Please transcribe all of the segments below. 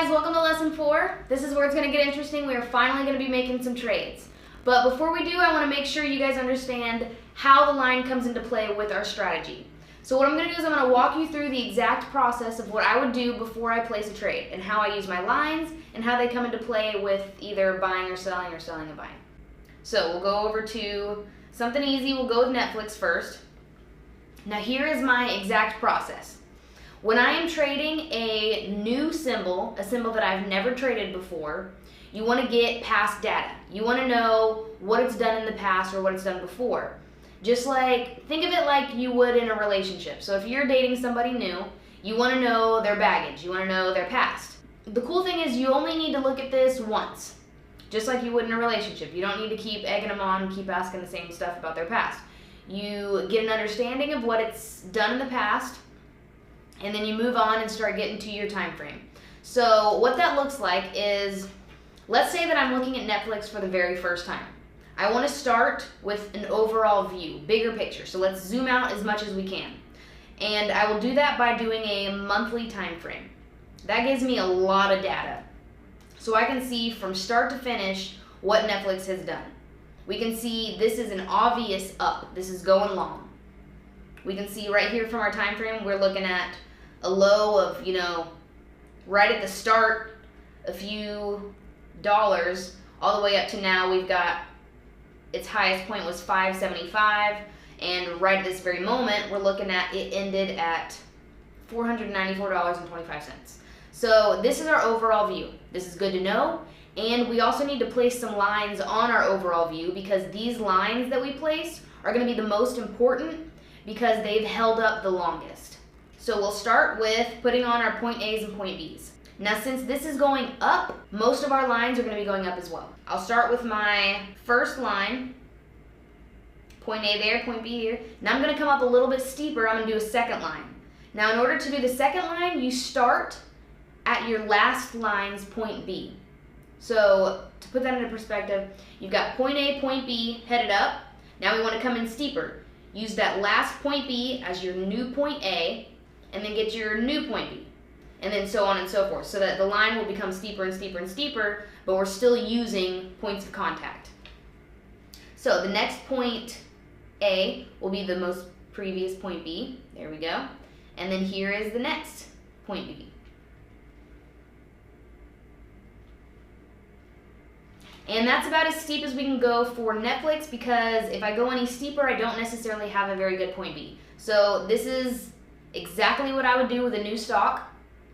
guys, welcome to lesson 4. This is where it's going to get interesting. We are finally going to be making some trades. But before we do, I want to make sure you guys understand how the line comes into play with our strategy. So what I'm going to do is I'm going to walk you through the exact process of what I would do before I place a trade and how I use my lines and how they come into play with either buying or selling and buying. So we'll go over to something easy. We'll go with Netflix first. Now here is my exact process. When I am trading a new symbol, a symbol that I've never traded before, you want to get past data. You want to know what it's done in the past or what it's done before. Just like, think of it like you would in a relationship. So if you're dating somebody new, you want to know their baggage. You want to know their past. The cool thing is you only need to look at this once, just like you would in a relationship. You don't need to keep egging them on and keep asking the same stuff about their past. You get an understanding of what it's done in the past, and then you move on and start getting to your time frame. So what that looks like is, let's say that I'm looking at Netflix for the very first time. I want to start with an overall view, bigger picture. So let's zoom out as much as we can. And I will do that by doing a monthly time frame. That gives me a lot of data. So I can see from start to finish what Netflix has done. We can see this is an obvious up. This is going long. We can see right here from our time frame, we're looking at a low of, right at the start, a few dollars, all the way up to now we've got, its highest point was $5.75, and right at this very moment, we're looking at, it ended at $494.25. So this is our overall view. This is good to know, and we also need to place some lines on our overall view because these lines that we place are going to be the most important because they've held up the longest. So we'll start with putting on our point A's and point B's. Now since this is going up, most of our lines are going to be going up as well. I'll start with my first line, point A there, point B here. Now I'm going to come up a little bit steeper, I'm going to do a second line. Now in order to do the second line, you start at your last line's point B. So to put that into perspective, you've got point A, point B headed up. Now we want to come in steeper. Use that last point B as your new point A, and then get your new point B, and then so on and so forth, so that the line will become steeper and steeper and steeper, but we're still using points of contact. So the next point A will be the most previous point B. There we go. And then here is the next point B. And that's about as steep as we can go for Netflix, because if I go any steeper, I don't necessarily have a very good point B. So this is exactly what I would do with a new stock.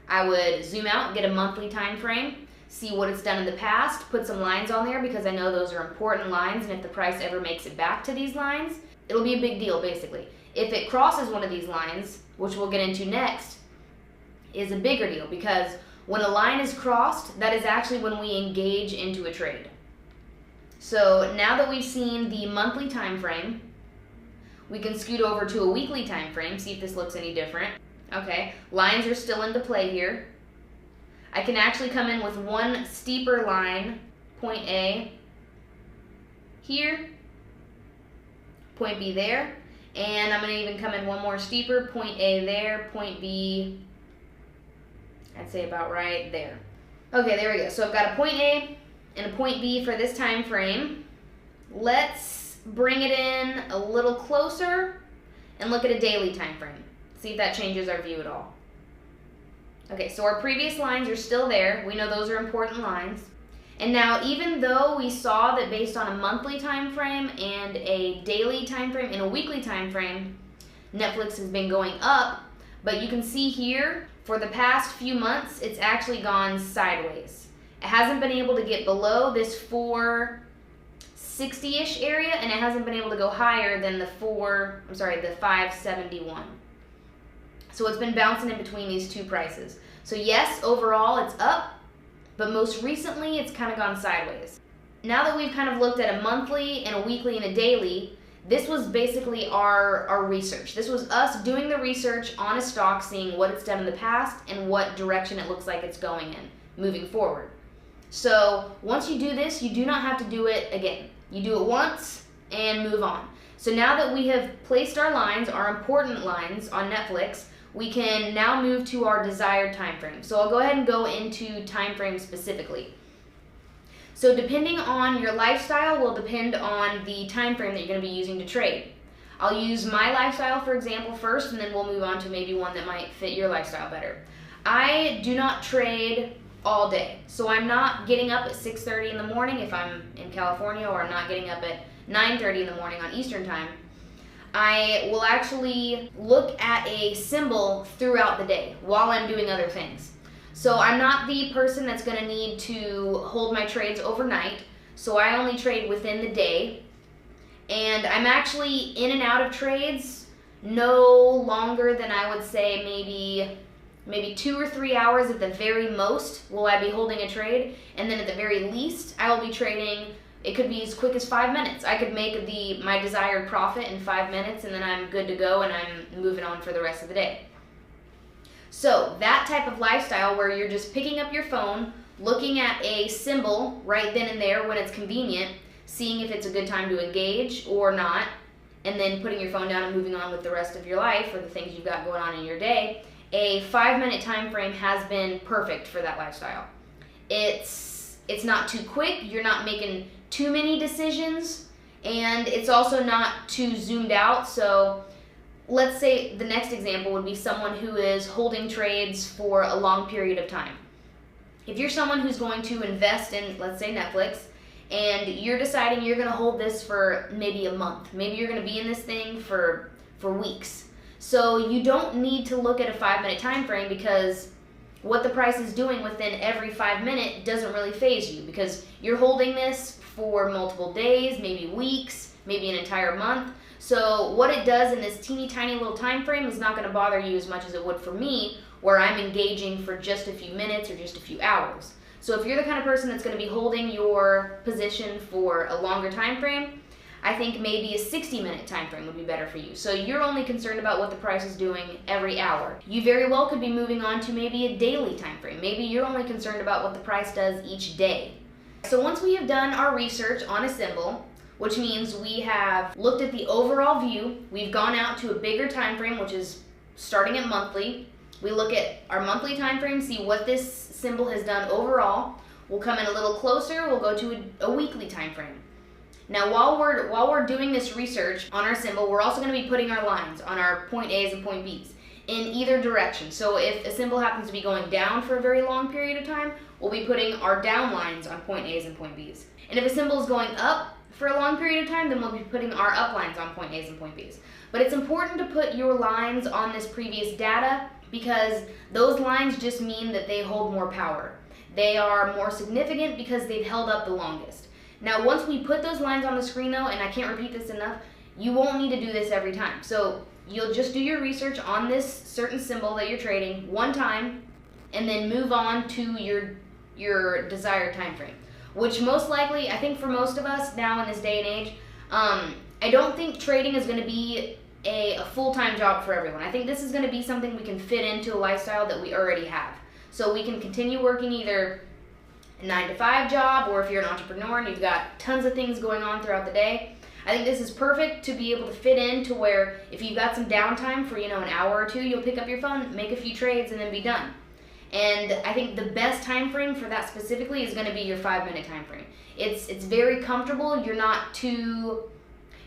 I would zoom out, get a monthly time frame, see what it's done in the past, put some lines on there because I know those are important lines, and if the price ever makes it back to these lines, it'll be a big deal basically. If it crosses one of these lines, which we'll get into next, is a bigger deal, because when a line is crossed, that is actually when we engage into a trade. So now that we've seen the monthly time frame, we can scoot over to a weekly time frame, see if this looks any different. Okay, lines are still into play here. I can actually come in with one steeper line, point A here, point B there, and I'm going to even come in one more steeper, point A there, point B, I'd say about right there. Okay, there we go. So I've got a point A and a point B for this time frame. Let's bring it in a little closer and look at a daily time frame. See if that changes our view at all. Okay, so our previous lines are still there. We know those are important lines. And now even though we saw that based on a monthly time frame and a daily time frame and a weekly time frame, Netflix has been going up, but you can see here for the past few months it's actually gone sideways. It hasn't been able to get below this 460-ish area, and it hasn't been able to go higher than the 571. So it's been bouncing in between these two prices. So yes, overall it's up, but most recently it's kind of gone sideways. Now that we've kind of looked at a monthly and a weekly and a daily, this was basically our research. This was us doing the research on a stock, seeing what it's done in the past and what direction it looks like it's going in moving forward. So once you do this, you do not have to do it again. You do it once and move on. So now that we have placed our lines, our important lines on Netflix, we can now move to our desired time frame. So I'll go ahead and go into time frame specifically. So depending on your lifestyle will depend on the time frame that you're going to be using to trade. I'll use my lifestyle for example first, and then we'll move on to maybe one that might fit your lifestyle better. I do not trade all day. So I'm not getting up at 6:30 in the morning if I'm in California, or I'm not getting up at 9:30 in the morning on Eastern time. I will actually look at a symbol throughout the day while I'm doing other things. So I'm not the person that's going to need to hold my trades overnight. So I only trade within the day. And I'm actually in and out of trades no longer than, I would say, maybe 2 or 3 hours at the very most will I be holding a trade. And then at the very least, I will be trading. It could be as quick as 5 minutes. I could make my desired profit in 5 minutes, and then I'm good to go and I'm moving on for the rest of the day. So that type of lifestyle where you're just picking up your phone, looking at a symbol right then and there when it's convenient, seeing if it's a good time to engage or not, and then putting your phone down and moving on with the rest of your life or the things you've got going on in your day, a 5-minute time frame has been perfect for that lifestyle. It's not too quick, you're not making too many decisions, and it's also not too zoomed out. So let's say the next example would be someone who is holding trades for a long period of time. If you're someone who's going to invest in, let's say, Netflix, and you're deciding you're going to hold this for maybe a month, maybe you're going to be in this thing for weeks. So you don't need to look at a 5-minute time frame, because what the price is doing within every 5 minutes doesn't really faze you, because you're holding this for multiple days, maybe weeks, maybe an entire month. So what it does in this teeny tiny little time frame is not going to bother you as much as it would for me, where I'm engaging for just a few minutes or just a few hours. So if you're the kind of person that's going to be holding your position for a longer time frame, I think maybe a 60-minute time frame would be better for you. So you're only concerned about what the price is doing every hour. You very well could be moving on to maybe a daily time frame. Maybe you're only concerned about what the price does each day. So once we have done our research on a symbol, which means we have looked at the overall view, we've gone out to a bigger time frame, which is starting at monthly. We look at our monthly time frame, see what this symbol has done overall. We'll come in a little closer, we'll go to a weekly time frame. Now while we're doing this research on our symbol, we're also going to be putting our lines on our point A's and point B's in either direction. So if a symbol happens to be going down for a very long period of time, we'll be putting our down lines on point A's and point B's. And if a symbol is going up for a long period of time, then we'll be putting our up lines on point A's and point B's. But it's important to put your lines on this previous data, because those lines just mean that they hold more power. They are more significant because they've held up the longest. Now once we put those lines on the screen though, and I can't repeat this enough, you won't need to do this every time. So you'll just do your research on this certain symbol that you're trading one time, and then move on to your desired time frame. Which most likely, I think for most of us now in this day and age, I don't think trading is going to be a full-time job for everyone. I think this is going to be something we can fit into a lifestyle that we already have. So we can continue working either a 9-to-5 job, or if you're an entrepreneur and you've got tons of things going on throughout the day, I think this is perfect to be able to fit in to where if you've got some downtime for, an hour or two, you'll pick up your phone, make a few trades, and then be done. And I think the best time frame for that specifically is going to be your 5-minute time frame. It's very comfortable. You're not too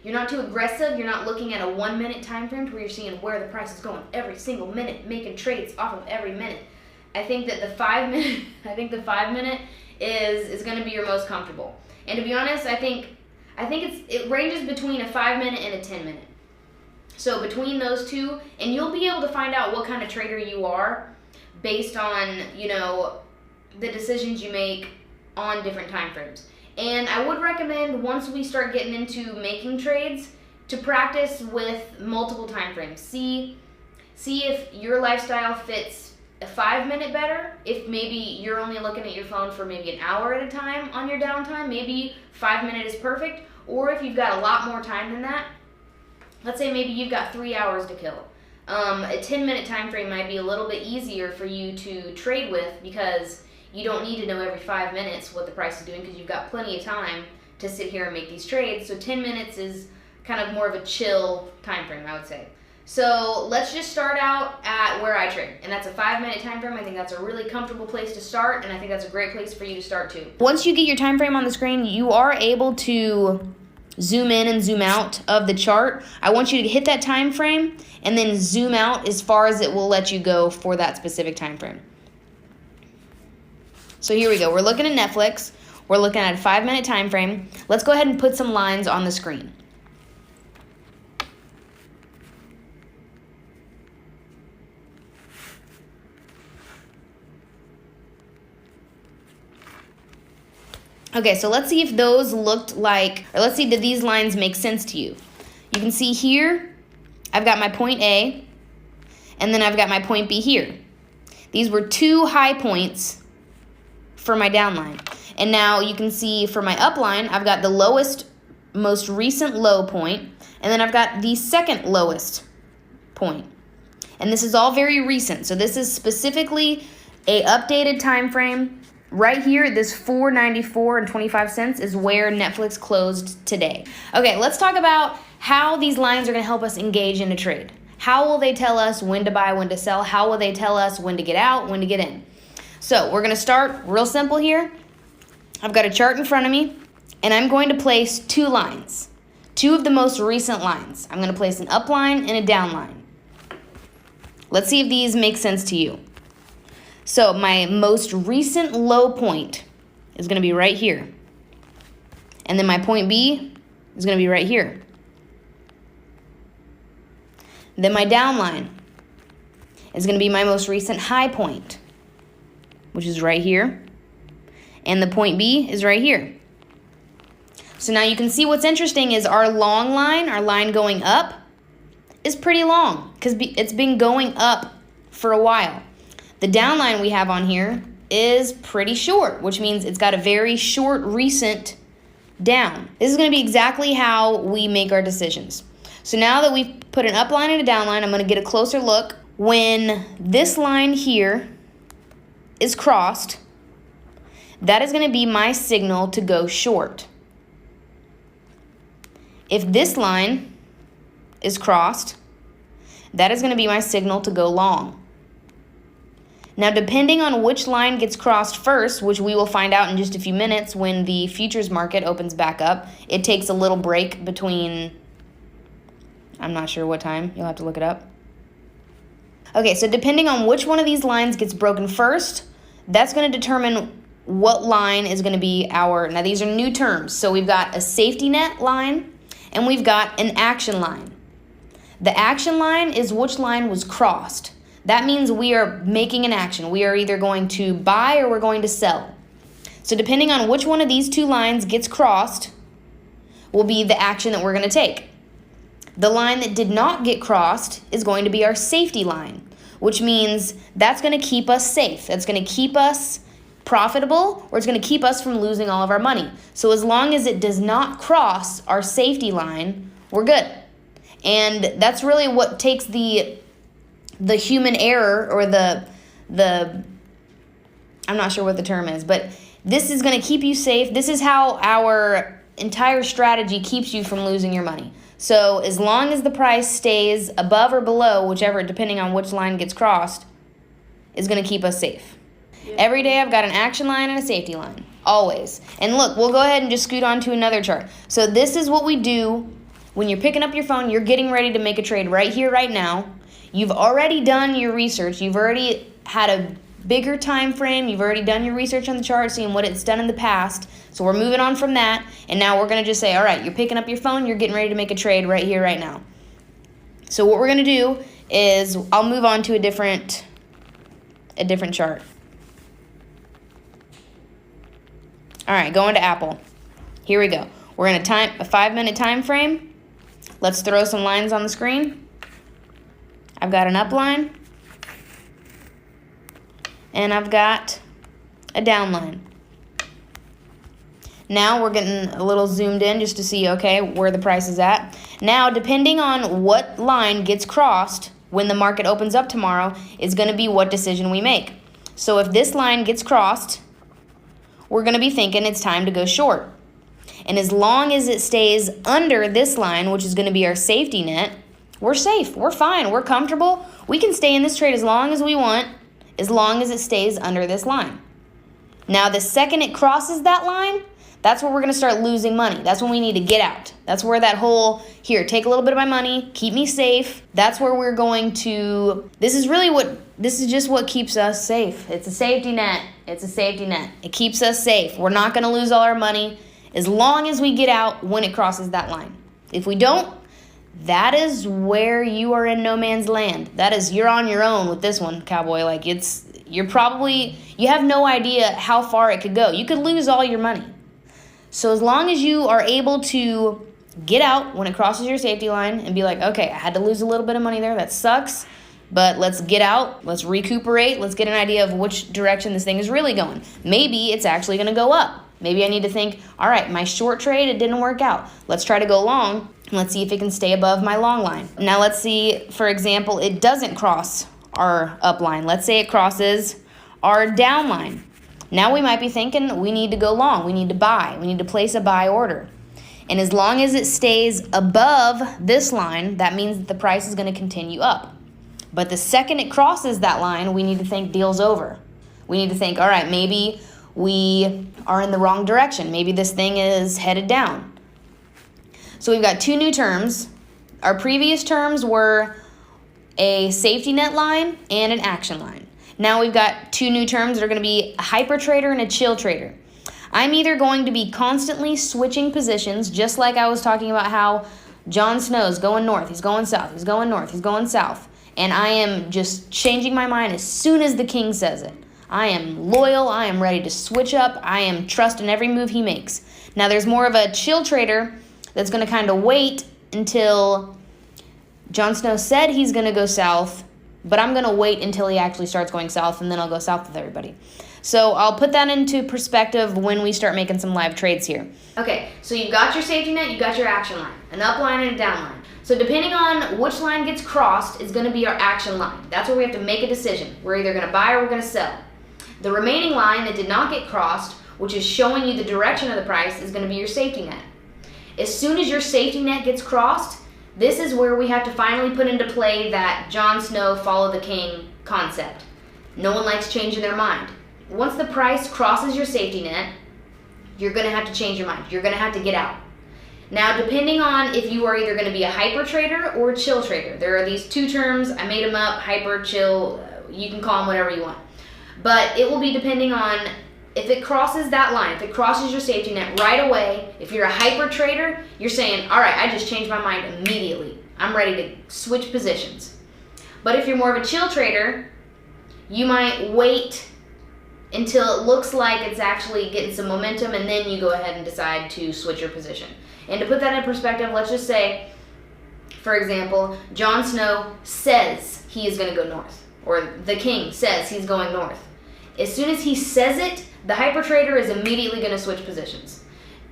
aggressive. You're not looking at a 1-minute time frame to where you're seeing where the price is going every single minute, making trades off of every minute. I think that the 5-minute is going to be your most comfortable. And to be honest, I think it ranges between a 5-minute and a 10-minute. So between those two, and you'll be able to find out what kind of trader you are based on, the decisions you make on different time frames. And I would recommend, once we start getting into making trades, to practice with multiple time frames. See if your lifestyle fits a 5-minute better. If maybe you're only looking at your phone for maybe an hour at a time on your downtime, maybe 5-minute is perfect. Or if you've got a lot more time than that, let's say maybe you've got 3 hours to kill. A 10-minute time frame might be a little bit easier for you to trade with, because you don't need to know every 5 minutes what the price is doing, because you've got plenty of time to sit here and make these trades. So 10 minutes is kind of more of a chill time frame, I would say. So let's just start out at where I trade, and that's a 5-minute time frame. I think that's a really comfortable place to start, and I think that's a great place for you to start too. Once you get your time frame on the screen, you are able to zoom in and zoom out of the chart. I want you to hit that time frame and then zoom out as far as it will let you go for that specific time frame. So here we go. We're looking at Netflix. We're looking at a 5-minute time frame. Let's go ahead and put some lines on the screen. Okay, so let's see if those looked like, or let's see, did these lines make sense to you? You can see here, I've got my point A, and then I've got my point B here. These were 2 high points for my downline. And now you can see for my upline, I've got the lowest, most recent low point, and then I've got the second lowest point. And this is all very recent. So this is specifically a updated time frame. Right here, this $4.94.25 is where Netflix closed today. Okay, let's talk about how these lines are going to help us engage in a trade. How will they tell us when to buy, when to sell? How will they tell us when to get out, when to get in? So we're going to start real simple here. I've got a chart in front of me, and I'm going to place 2 lines, 2 of the most recent lines. I'm going to place an up line and a down line. Let's see if these make sense to you. So my most recent low point is going to be right here. And then my point B is going to be right here. Then my downline is going to be my most recent high point, which is right here. And the point B is right here. So now you can see what's interesting is our long line, our line going up, is pretty long because it's been going up for a while. The downline we have on here is pretty short, which means it's got a very short recent down. This is going to be exactly how we make our decisions. So now that we've put an up line and a down line, I'm going to get a closer look. When this line here is crossed, that is going to be my signal to go short. If this line is crossed, that is going to be my signal to go long. Now, depending on which line gets crossed first, which we will find out in just a few minutes when the futures market opens back up, it takes a little break between, I'm not sure what time, you'll have to look it up. Okay, so depending on which one of these lines gets broken first, that's going to determine what line is going to be our, now these are new terms, so we've got a safety net line and we've got an action line. The action line is which line was crossed. That means we are making an action. We are either going to buy or we're going to sell. So depending on which one of these 2 lines gets crossed will be the action that we're going to take. The line that did not get crossed is going to be our safety line, which means that's going to keep us safe. That's going to keep us profitable, or it's going to keep us from losing all of our money. So as long as it does not cross our safety line, we're good. And that's really what takes the human error, or the I'm not sure what the term is, but this is going to keep you safe. This is how our entire strategy keeps you from losing your money. So as long as the price stays above or below, whichever, depending on which line gets crossed, is going to keep us safe. Yeah. Every day I've got an action line and a safety line, always. And look, we'll go ahead and just scoot on to another chart. So this is what we do when you're picking up your phone, you're getting ready to make a trade right here, right now. You've already done your research. You've already had a bigger time frame. You've already done your research on the chart, seeing what it's done in the past. So we're moving on from that. And now we're going to just say, all right, you're picking up your phone. You're getting ready to make a trade right here, right now. So what we're going to do is I'll move on to a different chart. All right, going to Apple. Here we go. We're in a 5-minute time frame. Let's throw some lines on the screen. I've got an up line, and I've got a down line. Now we're getting a little zoomed in just to see, okay, where the price is at. Now, depending on what line gets crossed when the market opens up tomorrow is going to be what decision we make. So if this line gets crossed, we're going to be thinking it's time to go short. And as long as it stays under this line, which is going to be our safety net, we're safe, we're fine, we're comfortable. We can stay in this trade as long as we want, as long as it stays under this line. Now, the second it crosses that line, that's where we're going to start losing money. That's when we need to get out. That's where that whole, here, take a little bit of my money, keep me safe. That's where we're going to, this is just what keeps us safe. It's a safety net. It's a safety net. It keeps us safe. We're not going to lose all our money as long as we get out when it crosses that line. If we don't, that is where you are in no man's land. That is, you're on your own with this one, cowboy. Like, you have no idea how far it could go. You could lose all your money. So as long as you are able to get out when it crosses your safety line and be like, okay, I had to lose a little bit of money there. That sucks. But let's get out. Let's recuperate. Let's get an idea of which direction this thing is really going. Maybe it's actually going to go up. Maybe I need to think, all right, my short trade, it didn't work out. Let's try to go long. Let's see if it can stay above my long line. Now let's see, for example, it doesn't cross our up line. Let's say it crosses our down line. Now we might be thinking we need to go long. We need to buy. We need to place a buy order. And as long as it stays above this line, that means that the price is going to continue up. But the second it crosses that line, we need to think deal's over. We need to think, all right, maybe we are in the wrong direction. Maybe this thing is headed down. So we've got two new terms. Our previous terms were a safety net line and an action line. Now we've got two new terms that are going to be a hyper trader and a chill trader. I'm either going to be constantly switching positions, just like I was talking about how Jon Snow's going north, he's going south, he's going north, he's going south. And I am just changing my mind as soon as the king says it. I am loyal, I am ready to switch up, I am trusting every move he makes. Now there's more of a chill trader that's going to kind of wait until Jon Snow said he's going to go south, but I'm going to wait until he actually starts going south, and then I'll go south with everybody. So I'll put that into perspective when we start making some live trades here. Okay, so you've got your safety net, you've got your action line, an up line and a down line. So depending on which line gets crossed is going to be our action line. That's where we have to make a decision. We're either going to buy or we're going to sell. The remaining line that did not get crossed, which is showing you the direction of the price, is going to be your safety net. As soon as your safety net gets crossed, this is where we have to finally put into play that Jon Snow follow the king concept. No one likes changing their mind. Once the price crosses your safety net, you're going to have to change your mind. You're going to have to get out. Now, depending on if you are either going to be a hyper trader or a chill trader, there are these two terms. I made them up, hyper, chill, you can call them whatever you want. But it will be depending on if it crosses that line, if it crosses your safety net right away. If you're a hyper trader, you're saying, all right, I just changed my mind immediately. I'm ready to switch positions. But if you're more of a chill trader, you might wait until it looks like it's actually getting some momentum, and then you go ahead and decide to switch your position. And to put that in perspective, let's just say, for example, Jon Snow says he is going to go north, or the king says he's going north. As soon as he says it, the hyper trader is immediately going to switch positions.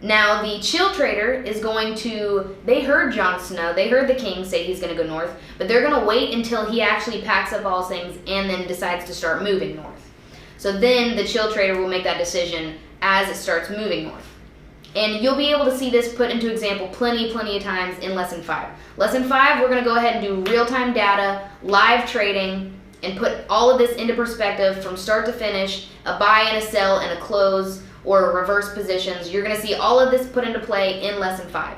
Now, the chill trader is going to, they heard Jon Snow, they heard the king say he's going to go north, but they're going to wait until he actually packs up all his things and then decides to start moving north. So then the chill trader will make that decision as it starts moving north. And you'll be able to see this put into example plenty of times in Lesson 5. Lesson 5, we're going to go ahead and do real-time data, live trading, and put all of this into perspective from start to finish, a buy and a sell and a close or reverse positions. You're going to see all of this put into play in Lesson 5.